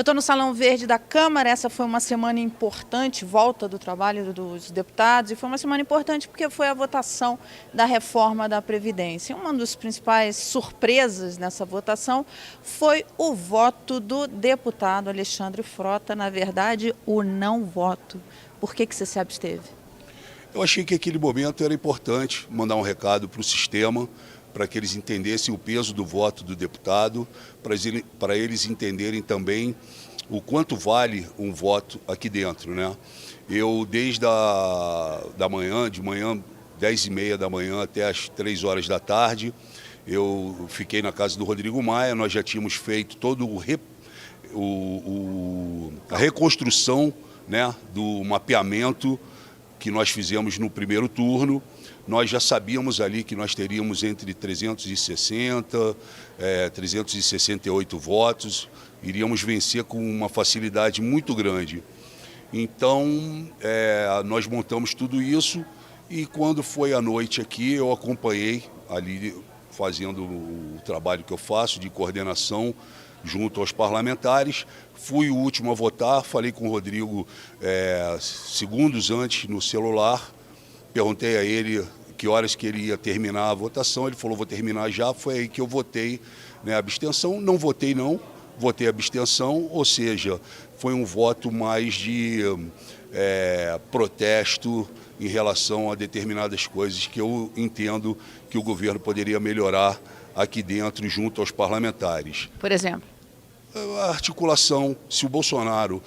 Eu estou no Salão Verde da Câmara. Essa foi uma semana importante, volta do trabalho dos deputados, e foi uma semana importante porque foi a votação da reforma da Previdência. Uma das principais surpresas nessa votação foi o voto do deputado Alexandre Frota, na verdade, o não voto. Por que você se absteve? Eu achei que aquele momento era importante mandar um recado para o sistema, para que eles entendessem o peso do voto do deputado, para eles entenderem também o quanto vale um voto aqui dentro, né? Eu, desde de manhã, 10h30 da manhã até as 3 horas da tarde, eu fiquei na casa do Rodrigo Maia. Nós já tínhamos feito todo a reconstrução, né, do mapeamento que nós fizemos no primeiro turno. Nós já sabíamos ali que nós teríamos entre 360 e 368 votos, iríamos vencer com uma facilidade muito grande. Então, nós montamos tudo isso, e quando foi à noite aqui, eu acompanhei ali, fazendo o trabalho que eu faço de coordenação junto aos parlamentares. Fui o último a votar, falei com o Rodrigo segundos antes no celular, perguntei a ele que horas que ele ia terminar a votação. Ele falou: vou terminar já. Foi aí que eu votei, né, abstenção. Não votei não, votei abstenção, ou seja, foi um voto mais de protesto em relação a determinadas coisas que eu entendo que o governo poderia melhorar aqui dentro junto aos parlamentares. Por exemplo? A articulação. Se o Bolsonaro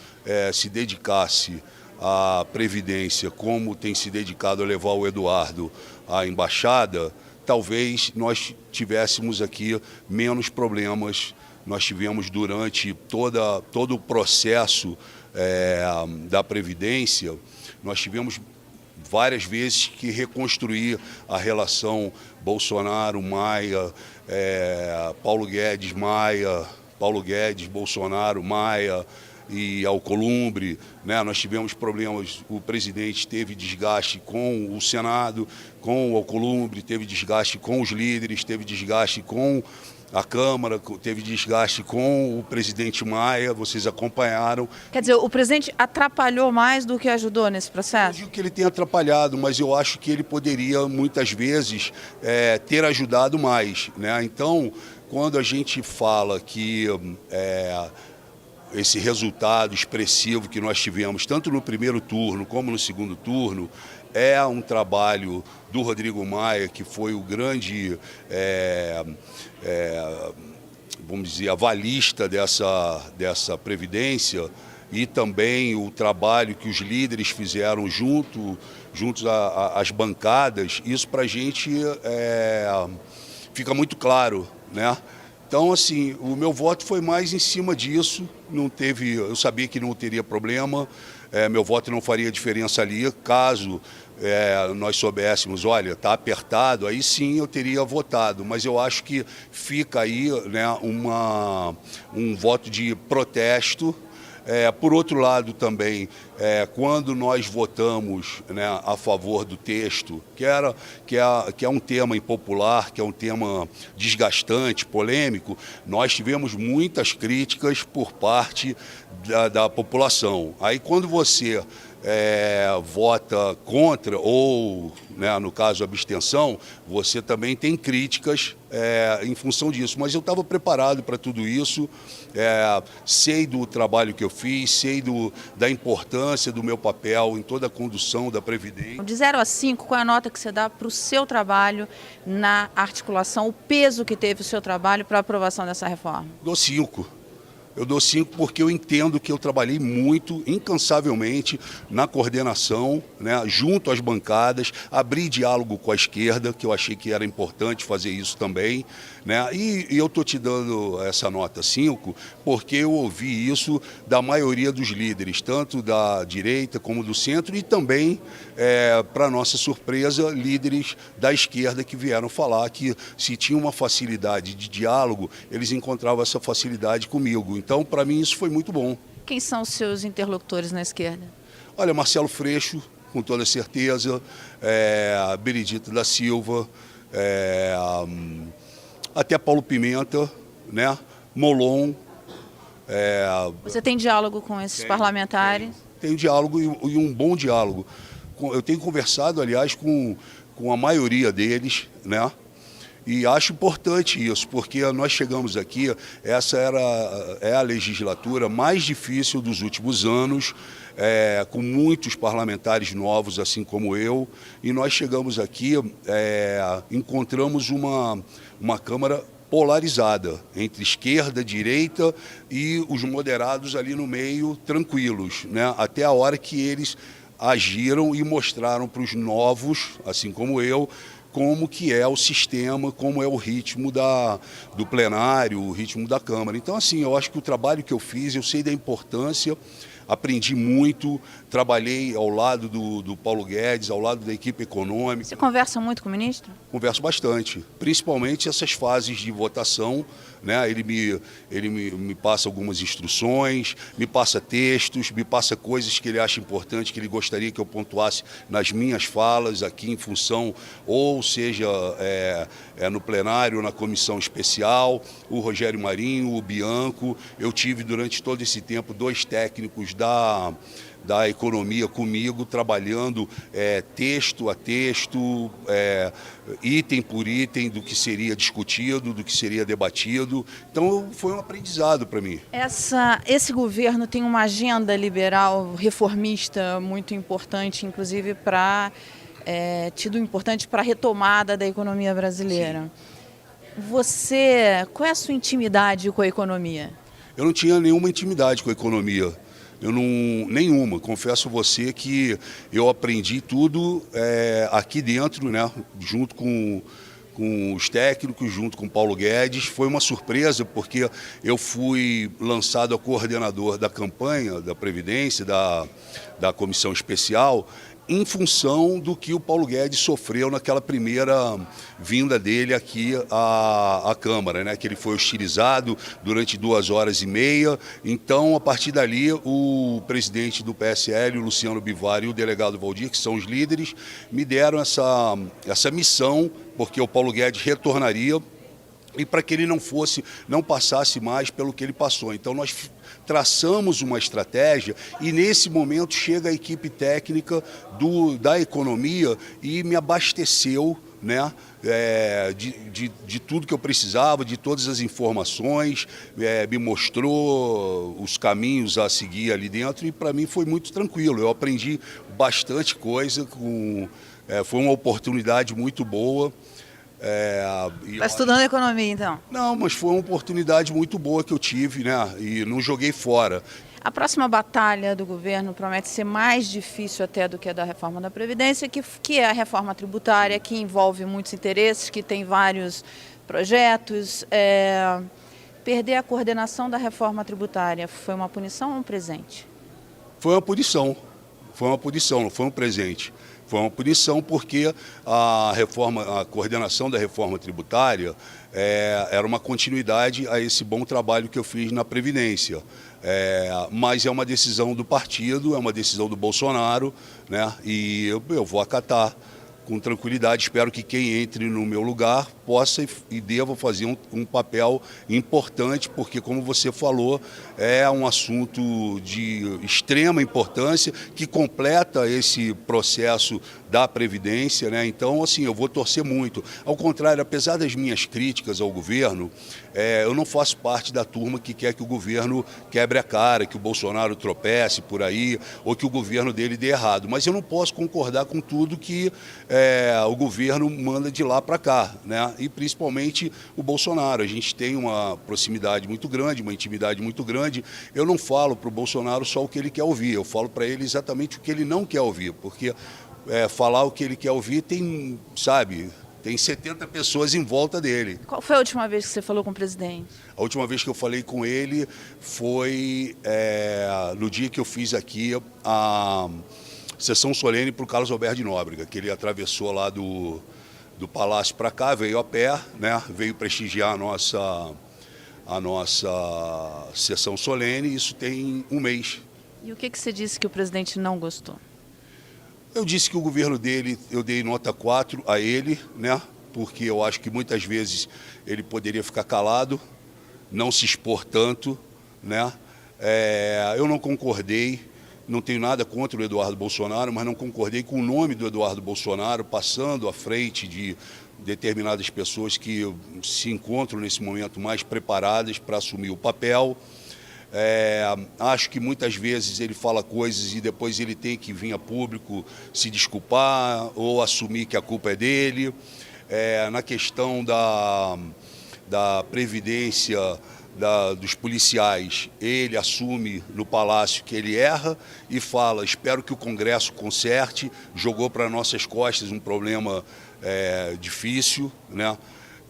se dedicasse à Previdência como tem se dedicado a levar o Eduardo à embaixada, talvez nós tivéssemos aqui menos problemas. Nós tivemos durante todo o processo da Previdência, nós tivemos várias vezes que reconstruir a relação Bolsonaro-Maia, Paulo Guedes-Maia, Paulo Guedes, Bolsonaro, Maia e Alcolumbre, né? Nós tivemos problemas. O presidente teve desgaste com o Senado, com o Alcolumbre, teve desgaste com os líderes, teve desgaste com a Câmara, teve desgaste com o presidente Maia. Vocês acompanharam. Quer dizer, o presidente atrapalhou mais do que ajudou nesse processo? Eu digo que ele tem atrapalhado, mas eu acho que ele poderia, muitas vezes, ter ajudado mais, né? Então, quando a gente fala que esse resultado expressivo que nós tivemos, tanto no primeiro turno como no segundo turno, é um trabalho do Rodrigo Maia, que foi o grande, vamos dizer, avalista dessa Previdência, e também o trabalho que os líderes fizeram juntos às bancadas. Isso para a gente fica muito claro, né? Então, assim, o meu voto foi mais em cima disso. Não teve, eu sabia que não teria problema, meu voto não faria diferença ali. Caso nós soubéssemos, olha, está apertado, aí sim eu teria votado. Mas eu acho que fica aí, né, um voto de protesto. Por outro lado também, quando nós votamos, né, a favor do texto, que é um tema impopular, que é um tema desgastante, polêmico, nós tivemos muitas críticas por parte da população. Aí quando você vota contra ou, né, no caso, abstenção, você também tem críticas em função disso. Mas eu estava preparado para tudo isso, sei do trabalho que eu fiz, sei da importância do meu papel em toda a condução da Previdência. De 0 a 5, qual é a nota que você dá para o seu trabalho na articulação, o peso que teve o seu trabalho para a aprovação dessa reforma? Dou 5. Eu dou 5 porque eu entendo que eu trabalhei muito, incansavelmente, na coordenação, né, junto às bancadas, abri diálogo com a esquerda, que eu achei que era importante fazer isso também, né, e eu estou te dando essa nota 5 porque eu ouvi isso da maioria dos líderes, tanto da direita como do centro, e também, para nossa surpresa, líderes da esquerda que vieram falar que se tinha uma facilidade de diálogo, eles encontravam essa facilidade comigo. Então, para mim, isso foi muito bom. Quem são os seus interlocutores na esquerda? Olha, Marcelo Freixo, com toda certeza, Benedito da Silva, até Paulo Pimenta, né? Molon, Você tem diálogo com esses parlamentares? Tenho diálogo e um bom diálogo. Eu tenho conversado, aliás, com a maioria deles, né? E acho importante isso, porque nós chegamos aqui, essa é a legislatura mais difícil dos últimos anos, com muitos parlamentares novos, assim como eu, e nós chegamos aqui, encontramos uma Câmara polarizada, entre esquerda, direita e os moderados ali no meio, tranquilos, né? Até a hora que eles agiram e mostraram para os novos, assim como eu, como que é o sistema, como é o ritmo do plenário, o ritmo da Câmara. Então, assim, eu acho que o trabalho que eu fiz, eu sei da importância, aprendi muito, trabalhei ao lado do Paulo Guedes, ao lado da equipe econômica. Você conversa muito com o ministro? Converso bastante, principalmente essas fases de votação, né? Ele me passa algumas instruções, me passa textos, me passa coisas que ele acha importante, que ele gostaria que eu pontuasse nas minhas falas aqui em função, ou seja, no plenário, na comissão especial, o Rogério Marinho, o Bianco. Eu tive durante todo esse tempo 2 técnicos da economia comigo, trabalhando texto a texto, item por item do que seria discutido, do que seria debatido. Então foi um aprendizado para mim. Esse governo tem uma agenda liberal reformista muito importante, inclusive tido importante para a retomada da economia brasileira. Qual é a sua intimidade com a economia? Eu não tinha nenhuma intimidade com a economia. Nenhuma. Confesso a você que eu aprendi tudo aqui dentro, né, junto com os técnicos, junto com Paulo Guedes. Foi uma surpresa, porque eu fui lançado a coordenador da campanha da Previdência, da Comissão Especial, em função do que o Paulo Guedes sofreu naquela primeira vinda dele aqui à Câmara, né? Que ele foi hostilizado durante 2 horas e meia. Então, a partir dali, o presidente do PSL, o Luciano Bivar, e o delegado Valdir, que são os líderes, me deram essa missão, porque o Paulo Guedes retornaria, e para que ele não passasse mais pelo que ele passou. Então nós traçamos uma estratégia e nesse momento chega a equipe técnica da economia e me abasteceu, né, de tudo que eu precisava, de todas as informações, me mostrou os caminhos a seguir ali dentro e para mim foi muito tranquilo. Eu aprendi bastante coisa, foi uma oportunidade muito boa. Está estudando economia, então? Não, mas foi uma oportunidade muito boa que eu tive, né? E não joguei fora. A próxima batalha do governo promete ser mais difícil até do que a da reforma da Previdência, que é a reforma tributária, que envolve muitos interesses, que tem vários projetos. Perder a coordenação da reforma tributária foi uma punição ou um presente? Foi uma punição, não foi um presente. Foi uma punição porque a coordenação da reforma tributária era uma continuidade a esse bom trabalho que eu fiz na Previdência. Mas é uma decisão do partido, é uma decisão do Bolsonaro, né? E eu vou acatar com tranquilidade. Espero que quem entre no meu lugar possa e deva fazer um papel importante, porque, como você falou, é um assunto de extrema importância que completa esse processo da Previdência, né? Então, assim, eu vou torcer muito. Ao contrário, apesar das minhas críticas ao governo, eu não faço parte da turma que quer que o governo quebre a cara, que o Bolsonaro tropece por aí, ou que o governo dele dê errado. Mas eu não posso concordar com tudo que o governo manda de lá para cá, né? E principalmente o Bolsonaro. A gente tem uma proximidade muito grande, uma intimidade muito grande. Eu não falo para o Bolsonaro só o que ele quer ouvir, eu falo para ele exatamente o que ele não quer ouvir, porque falar o que ele quer ouvir tem 70 pessoas em volta dele. Qual foi a última vez que você falou com o presidente? A última vez que eu falei com ele foi no dia que eu fiz aqui a sessão solene para o Carlos Alberto de Nóbrega, que ele atravessou lá do Palácio para cá, veio a pé, né? Veio prestigiar a nossa sessão solene, isso tem um mês. E o que você disse que o presidente não gostou? Eu disse que o governo dele, eu dei nota 4 a ele, né? Porque eu acho que muitas vezes ele poderia ficar calado, não se expor tanto, né? Eu não concordei, não tenho nada contra o Eduardo Bolsonaro, mas não concordei com o nome do Eduardo Bolsonaro passando à frente de determinadas pessoas que se encontram nesse momento mais preparadas para assumir o papel. Acho que muitas vezes ele fala coisas e depois ele tem que vir a público se desculpar ou assumir que a culpa é dele. Na questão da previdência dos policiais, ele assume no Palácio que ele erra e fala, espero que o Congresso conserte, jogou para nossas costas um problema difícil, né?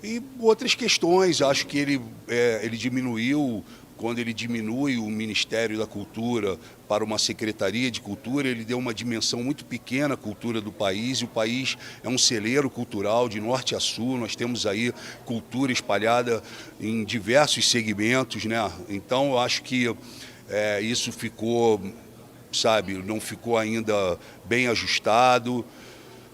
E outras questões, acho que ele diminuiu, quando ele diminui o Ministério da Cultura para uma Secretaria de Cultura, ele deu uma dimensão muito pequena à cultura do país, e o país é um celeiro cultural de norte a sul, nós temos aí cultura espalhada em diversos segmentos, né? Então, eu acho que isso ficou, sabe, não ficou ainda bem ajustado.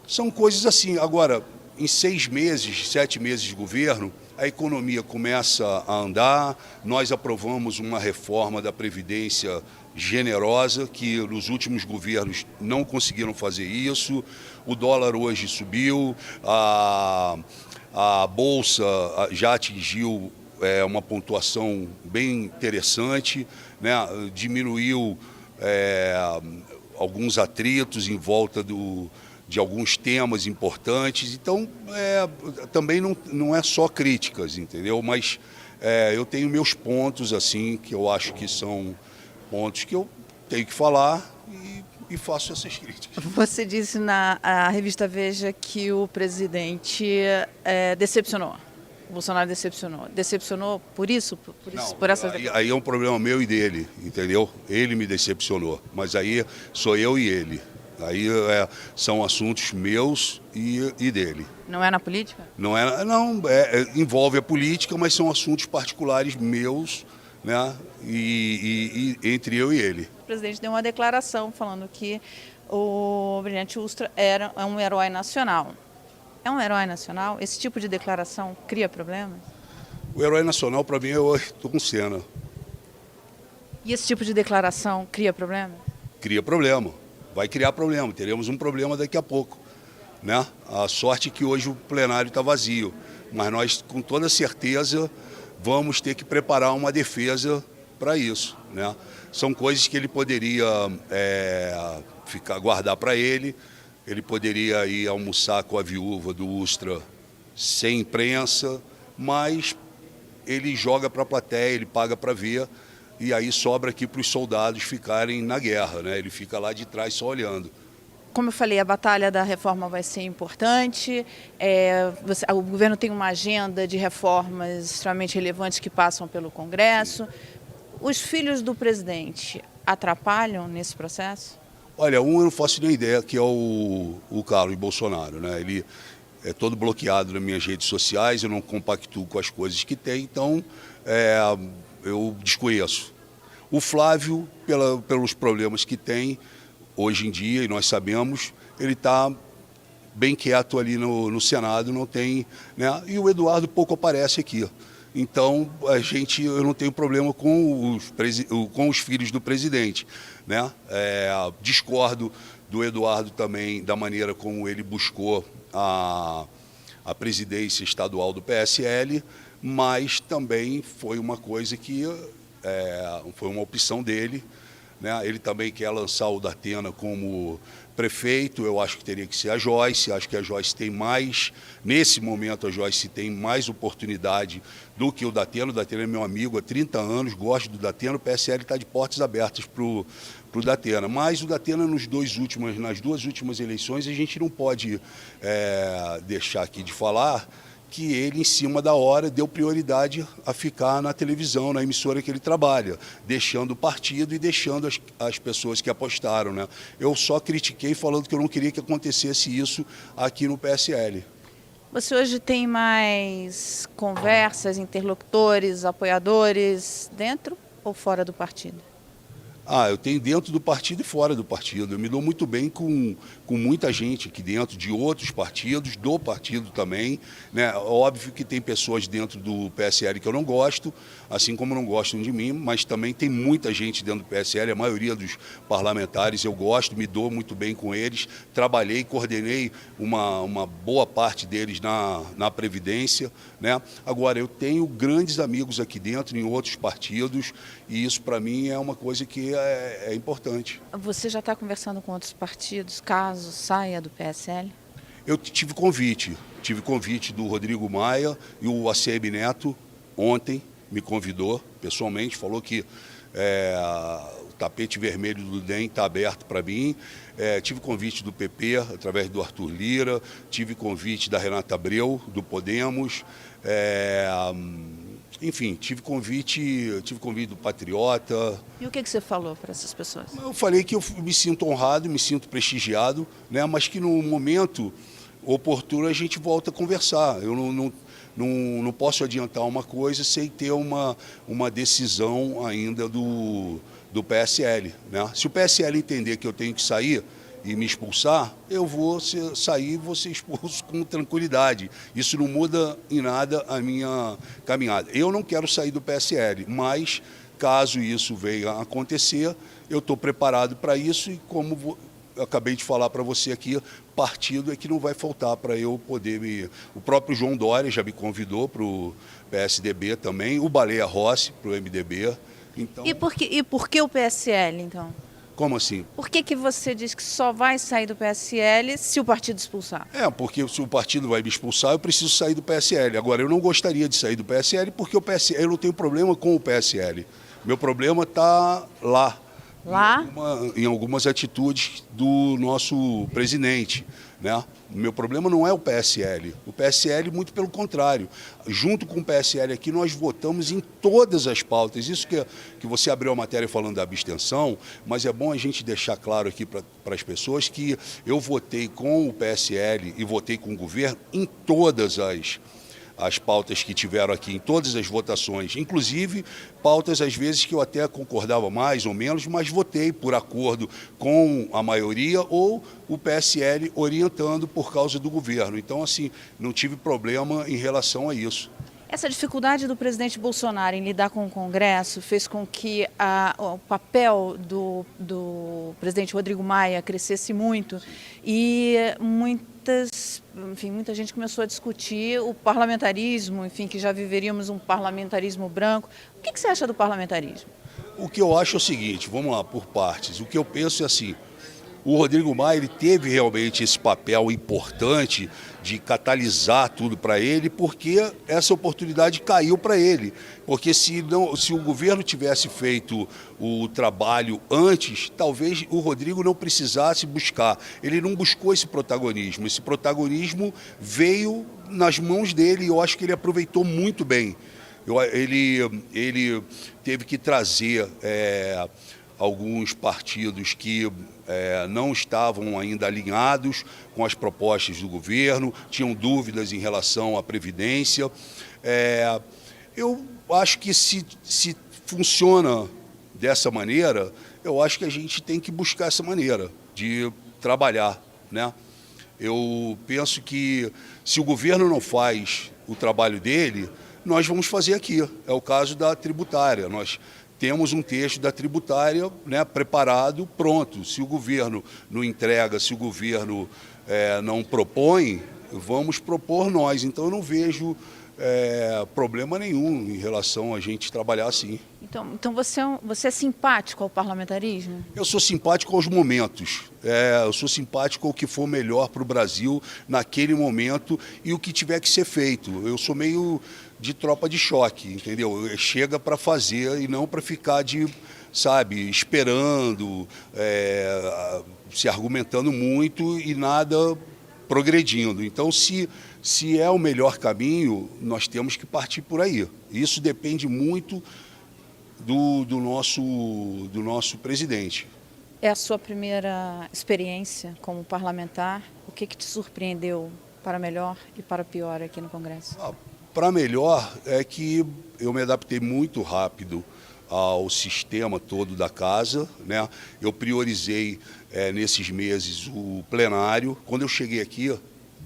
São coisas assim. Agora, em 6 meses, 7 meses de governo, a economia começa a andar, nós aprovamos uma reforma da Previdência generosa, que nos últimos governos não conseguiram fazer isso, o dólar hoje subiu, a Bolsa já atingiu uma pontuação bem interessante, né? Diminuiu alguns atritos em volta de alguns temas importantes, então também não é só críticas, entendeu? Mas eu tenho meus pontos, assim, que eu acho que são pontos que eu tenho que falar e faço essas críticas. Você disse na revista Veja que o presidente decepcionou. O Bolsonaro decepcionou. Decepcionou por isso? Não, por essas... aí é um problema meu e dele, entendeu? Ele me decepcionou, mas aí sou eu e ele. Aí são assuntos meus e dele. Não é na política? Não, envolve a política, mas são assuntos particulares meus, né? E entre eu e ele. O presidente deu uma declaração falando que o Brilhante Ustra é um herói nacional. É um herói nacional? Esse tipo de declaração cria problemas? O herói nacional, para mim, é o Ayrton Senna. E esse tipo de declaração cria problemas? Cria problema. Vai criar problema, teremos um problema daqui a pouco, né? A sorte é que hoje o plenário está vazio, mas nós, com toda certeza, vamos ter que preparar uma defesa para isso, né? São coisas que ele poderia guardar para ele poderia ir almoçar com a viúva do Ustra sem imprensa, mas ele joga para a plateia, ele paga para ver, e aí sobra aqui para os soldados ficarem na guerra, né? Ele fica lá de trás só olhando. Como eu falei, a batalha da reforma vai ser importante. O governo tem uma agenda de reformas extremamente relevantes que passam pelo Congresso. Os filhos do presidente atrapalham nesse processo? Olha, eu não faço nem ideia, que é o Carlos Bolsonaro, né? Ele é todo bloqueado nas minhas redes sociais, eu não compactuo com as coisas que tem, então eu desconheço. O Flávio, pelos problemas que tem hoje em dia, e nós sabemos, ele está bem quieto ali no Senado, não tem, né? E o Eduardo pouco aparece aqui. Então, eu não tenho problema com os filhos do presidente, né? Discordo do Eduardo também, da maneira como ele buscou a presidência estadual do PSL, mas também foi uma coisa que foi uma opção dele, né? Ele também quer lançar o Datena como prefeito, eu acho que teria que ser a Joyce, acho que a Joyce tem mais, nesse momento a Joyce tem mais oportunidade do que o Datena. O Datena é meu amigo há 30 anos, gosto do Datena, o PSL está de portas abertas para o Datena, mas o Datena nas duas últimas eleições a gente não pode deixar aqui de falar que ele, em cima da hora, deu prioridade a ficar na televisão, na emissora que ele trabalha, deixando o partido e deixando as pessoas que apostaram, né? Eu só critiquei falando que eu não queria que acontecesse isso aqui no PSL. Você hoje tem mais conversas, interlocutores, apoiadores, dentro ou fora do partido? Eu tenho dentro do partido e fora do partido. Eu me dou muito bem com muita gente aqui dentro, de outros partidos, do partido também, né? Óbvio que tem pessoas dentro do PSL que eu não gosto, assim como não gostam de mim, mas também tem muita gente dentro do PSL, a maioria dos parlamentares eu gosto, me dou muito bem com eles. Trabalhei, coordenei uma boa parte deles na Previdência, né? Agora, eu tenho grandes amigos aqui dentro, em outros partidos, e isso para mim é uma coisa que é importante. Você já está conversando com outros partidos, caso saia do PSL? Eu tive convite do Rodrigo Maia, e o ACM Neto ontem me convidou pessoalmente, falou que o tapete vermelho do DEM está aberto para mim. Tive convite do PP, através do Arthur Lira, tive convite da Renata Abreu, do Podemos, enfim, tive convite do Patriota. E o que você falou para essas pessoas? Eu falei que eu me sinto honrado, me sinto prestigiado, né, mas que no momento oportuno a gente volta a conversar. Eu não posso adiantar uma coisa sem ter uma decisão ainda do PSL, né? Se o PSL entender que eu tenho que sair e me expulsar, eu vou sair e vou ser expulso com tranquilidade. Isso não muda em nada a minha caminhada. Eu não quero sair do PSL, mas caso isso venha a acontecer, eu estou preparado para isso e como eu acabei de falar para você aqui, partido é que não vai faltar para eu poder O próprio João Dória já me convidou para o PSDB também, o Baleia Rossi para o MDB. Então... E por que o PSL, então? Como assim? Por que você diz que só vai sair do PSL se o partido expulsar? Porque se o partido vai me expulsar, eu preciso sair do PSL. Agora, eu não gostaria de sair do PSL porque o PSL, eu não tenho problema com o PSL. Meu problema está lá. Em algumas atitudes do nosso presidente, né? O meu problema não é o PSL. O PSL, muito pelo contrário. Junto com o PSL aqui, nós votamos em todas as pautas. Isso que você abriu a matéria falando da abstenção, mas é bom a gente deixar claro aqui para as pessoas que eu votei com o PSL e votei com o governo em todas as pautas que tiveram aqui, em todas as votações, inclusive pautas às vezes que eu até concordava mais ou menos, mas votei por acordo com a maioria ou o PSL orientando por causa do governo. Então, assim, não tive problema em relação a isso. Essa dificuldade do presidente Bolsonaro em lidar com o Congresso fez com que o papel do presidente Rodrigo Maia crescesse muito e muita gente começou a discutir o parlamentarismo, enfim, que já viveríamos um parlamentarismo branco. O que você acha do parlamentarismo? O que eu acho é o seguinte, vamos lá, por partes. O que eu penso é assim, o Rodrigo Maia ele teve realmente esse papel importante de catalisar tudo para ele, porque essa oportunidade caiu para ele. Porque se o governo tivesse feito o trabalho antes, talvez o Rodrigo não precisasse buscar. Ele não buscou esse protagonismo. Esse protagonismo veio nas mãos dele e eu acho que ele aproveitou muito bem. Ele teve que trazer alguns partidos que não estavam ainda alinhados com as propostas do governo, tinham dúvidas em relação à Previdência. Eu acho que se funciona dessa maneira, eu acho que a gente tem que buscar essa maneira de trabalhar, né? Eu penso que se o governo não faz o trabalho dele, nós vamos fazer aqui. É o caso da tributária. Nós temos um texto da tributária, né, preparado, pronto. Se o governo não entrega, se o governo não propõe, vamos propor nós. Então eu não vejo problema nenhum em relação a gente trabalhar assim. Então você é simpático ao parlamentarismo? Eu sou simpático aos momentos. Eu sou simpático ao que for melhor para o Brasil naquele momento e o que tiver que ser feito. Eu sou meio de tropa de choque, entendeu? Chega para fazer e não para ficar esperando, se argumentando muito e nada progredindo. Então, se é o melhor caminho, nós temos que partir por aí. Isso depende muito do nosso presidente. É a sua primeira experiência como parlamentar? O que te surpreendeu para melhor e para pior aqui no Congresso? Para melhor é que eu me adaptei muito rápido ao sistema todo da casa, né? Eu priorizei nesses meses o plenário. Quando eu cheguei aqui,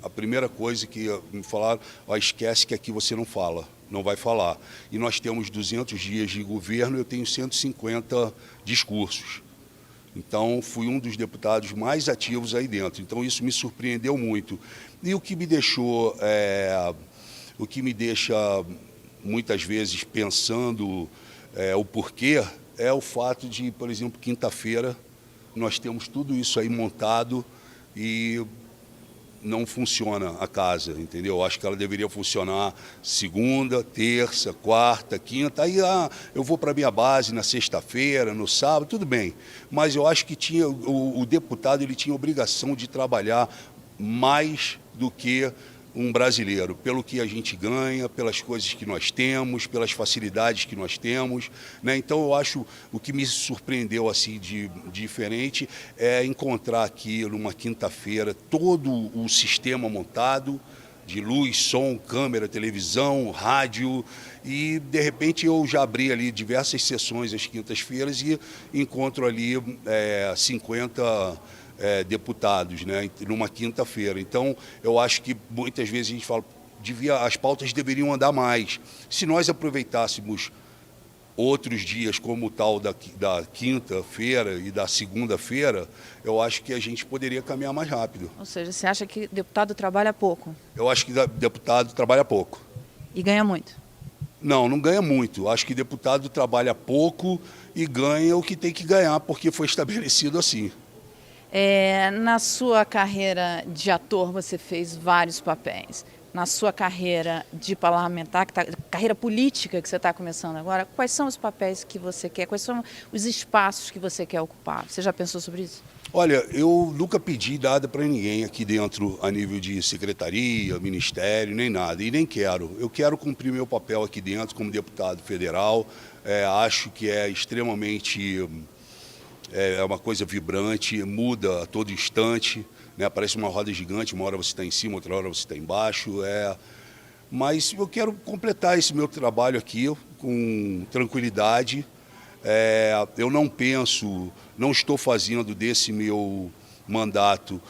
a primeira coisa que me falaram, esquece que aqui você não fala, não vai falar. E nós temos 200 dias de governo, eu tenho 150 discursos. Então, fui um dos deputados mais ativos aí dentro. Então, isso me surpreendeu muito. E o que me deixou, o que me deixa muitas vezes pensando o porquê, é o fato de, por exemplo, quinta-feira, nós temos tudo isso aí montado e não funciona a casa, entendeu? Eu acho que ela deveria funcionar segunda, terça, quarta, quinta. Aí eu vou para a minha base na sexta-feira, no sábado, tudo bem. Mas eu acho que o deputado ele tinha obrigação de trabalhar mais do que um brasileiro, pelo que a gente ganha, pelas coisas que nós temos, pelas facilidades que nós temos, né? Então eu acho, o que me surpreendeu assim de diferente é encontrar aqui numa quinta-feira todo o sistema montado, de luz, som, câmera, televisão, rádio, e de repente eu já abri ali diversas sessões às quintas-feiras e encontro ali 50 deputados, né, numa quinta-feira. Então, eu acho que muitas vezes a gente fala, as pautas deveriam andar mais. Se nós aproveitássemos outros dias como o tal da quinta-feira e da segunda-feira, eu acho que a gente poderia caminhar mais rápido. Ou seja, você acha que deputado trabalha pouco? Eu acho que deputado trabalha pouco. E ganha muito? Não, não ganha muito. Acho que deputado trabalha pouco e ganha o que tem que ganhar, porque foi estabelecido assim. Na sua carreira de ator, você fez vários papéis. Na sua carreira de parlamentar, carreira política que você está começando agora, quais são os papéis que você quer? Quais são os espaços que você quer ocupar? Você já pensou sobre isso? Olha, eu nunca pedi nada para ninguém aqui dentro, a nível de secretaria, ministério, nem nada, e nem quero. Eu quero cumprir meu papel aqui dentro como deputado federal. Acho que é extremamente... É uma coisa vibrante, muda a todo instante, né? Parece uma roda gigante, uma hora você está em cima, outra hora você está embaixo. Mas eu quero completar esse meu trabalho aqui com tranquilidade. Eu não estou fazendo desse meu mandato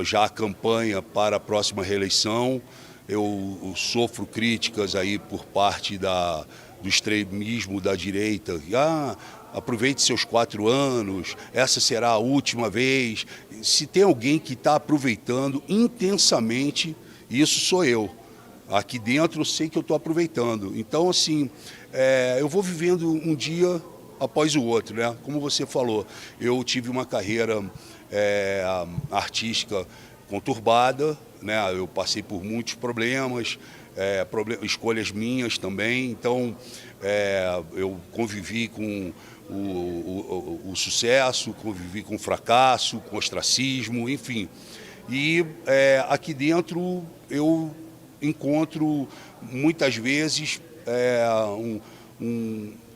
já a campanha para a próxima reeleição. Eu sofro críticas aí por parte do extremismo da direita. Aproveite seus 4 anos, essa será a última vez. Se tem alguém que está aproveitando intensamente, isso sou eu. Aqui dentro eu sei que eu estou aproveitando. Então, assim, eu vou vivendo um dia após o outro, né? Como você falou, eu tive uma carreira artística conturbada, né? Eu passei por muitos problemas, escolhas minhas também. Então, eu convivi com o sucesso, convivi com o fracasso, com o ostracismo, enfim. E aqui dentro eu encontro muitas vezes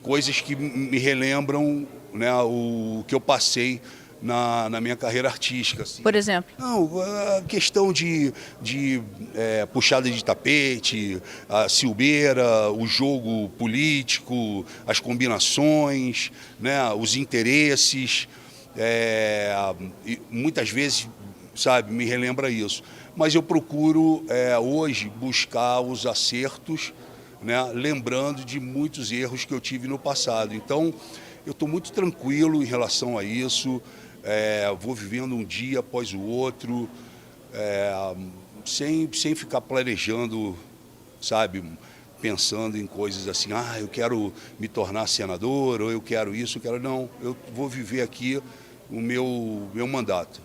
coisas que me relembram, né, o que eu passei na minha carreira artística. Assim. Por exemplo? Não, a questão de puxada de tapete, a silbeira, o jogo político, as combinações, né, os interesses, e muitas vezes, sabe, me relembra isso. Mas eu procuro hoje buscar os acertos, né, lembrando de muitos erros que eu tive no passado. Então, eu estou muito tranquilo em relação a isso. Vou vivendo um dia após o outro, sem ficar planejando, sabe, pensando em coisas assim, eu quero me tornar senador, ou eu quero isso, não, eu vou viver aqui o meu mandato.